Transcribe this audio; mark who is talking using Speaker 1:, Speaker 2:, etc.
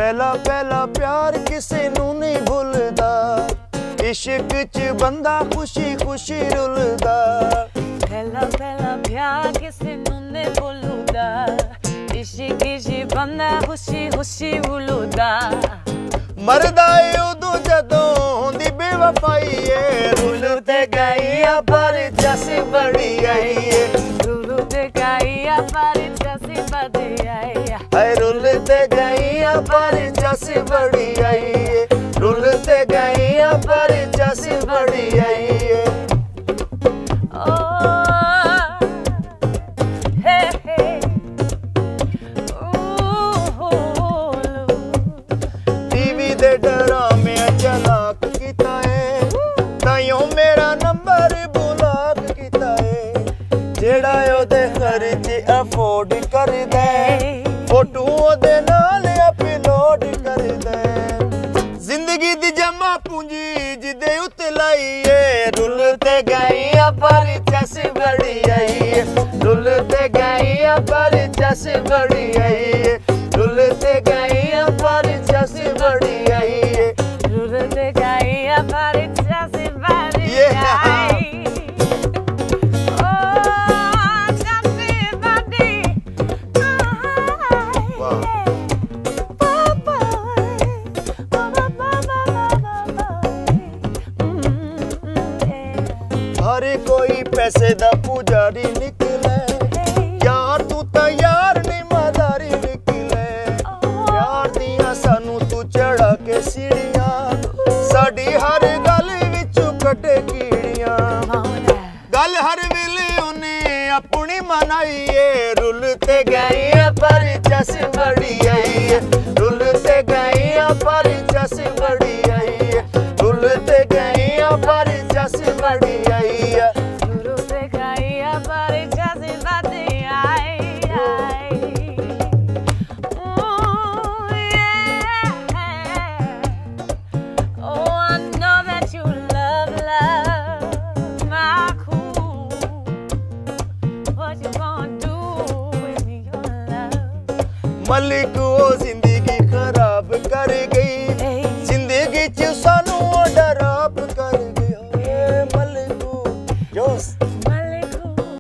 Speaker 1: ਪਹਿਲਾ ਪਹਿਲਾ ਪਿਆਰ ਕਿਸੇ ਨੂੰ ਨਹੀਂ ਭੁੱਲਦਾ, ਇਸ਼ਕ ਚ ਬੰਦਾ ਖੁਸ਼ੀ ਖੁਸ਼ੀ ਰੁਲਦਾ।
Speaker 2: ਪਹਿਲਾ ਪਹਿਲਾ ਪਿਆਰ ਕਿਸੇ ਨੂੰ ਨਹੀਂ ਭੁੱਲਦਾ, ਇਸ਼ਕ ਚ ਬੰਦਾ ਖੁਸ਼ੀ ਖੁਸ਼ੀ ਰੁਲਦਾ।
Speaker 1: ਮਰਦਾ ਏ ਉਦੋਂ ਜਦੋਂ ਹੁੰਦੀ ਬੇਵਫਾਈ ਏ, ਰੁੱਲ ਤੇ ਗਈ ਆ ਪਰ ਜਸ ਬੜੀ ਆਈ ਏ,
Speaker 2: ਰੁੱਲ ਤੇ ਗਈ ਆ ਪਰ ਜਸ ਬੜੀ ਆਈ ਏ,
Speaker 1: ਹਾਏ ਰੁੱਲ ਤੇ ਗਈ ਆ ਪਰ ਜਸ ਬੜੀ ਆਈ ਏ, ਰੁੱਲ ਤੇ ਗਈ ਆ ਪਰ ਜਸ ਬੜੀ ਆਈ ਏ। ਟੀਵੀ ਦੇ ਡਰਾਮਿਆਂ ਚਲਾਕ ਕੀਤਾ ਏ, ਤਾਈਓ ਮੇਰਾ ਨੰਬਰ ਬੁਲਾਕ ਕੀਤਾ ਏ। ਜਿਹੜਾ ਉਹਦੇ ਖਰਚੇ ਅਫੋਰਡ ਕਰਦਾ, ਫੋਟੋ ਉਹਦੇ ਨਾਲ ਅਪਲੋਡ ਕਰਦਾ। ਜ਼ਿੰਦਗੀ ਦੀ ਜਮਾ ਪੂੰਜੀ ਜਿਹਦੇ ਉੱਤੇ ਲਾਈ ਏ, ਰੁੱਲ ਤੇ ਗਈ ਆ ਪਰ ਜਸ ਬੜੀ ਆਈ ਏ, ਰੁੱਲ ਤੇ ਗਈ ਆ ਪਰ ਜਸ ਬੜੀ ਆਈ ਏ, ਰੁੱਲ ਤੇ ਗਈ ਆ ਪਰ ਜਸ ਬੜੀ ਆਈ ਏ,
Speaker 2: ਰੁੱਲ ਤੇ ਗਈ ਆ ਪਰ ਜਸ ਬੜੀ ਆਈ।
Speaker 1: ਹਰ ਕੋਈ ਪੈਸੇ ਦਾ ਪੁਜਾਰੀ ਨਿਕਲੇ, ਯਾਰ ਤੂੰ ਤਾਂ ਯਾਰ ਨਹੀਂ ਮਦਾਰੀ ਨਿਕਲੇ। ਯਾਰ ਦੀਆਂ ਸਾਨੂੰ ਤੂੰ ਚੜਾ ਕੇ ਸੀੜੀਆਂ, ਸਾਡੀ ਹਰ ਗੱਲ ਵਿੱਚੋਂ ਕੱਢੇ ਕੀੜੀਆਂ। ਗੱਲ ਹਰ ਵੇਲੇ ਉਹਨੇ ਆਪਣੀ ਮਨਾਈ ਏ, ਰੁੱਲ ਤੇ ਗਈ ਆ ਪਰ ਜਸ ਬੜੀ ਆਈ ਏ, ਰੁੱਲ ਤੇ ਗਈ ਆ ਪਰ ਜਸ ਬੜੀ ਆਈ ਏ, ਰੁੱਲ ਤੇ ਗਈ ਆ ਪਰ ਜਸ ਬੜੀ ਆਈ ਏ।
Speaker 2: ਰੁੱਲ ਤੇ ਗਈ ਆ ਪਰ ਜਸ ਬੜੀ ਆਈ। Oh, I know that you love my cool. What you gonna do with your love?
Speaker 1: Malik ਉਹ ਜ਼ਿੰਦਗੀ ਖਰਾਬ ਕਰ ਗਈ,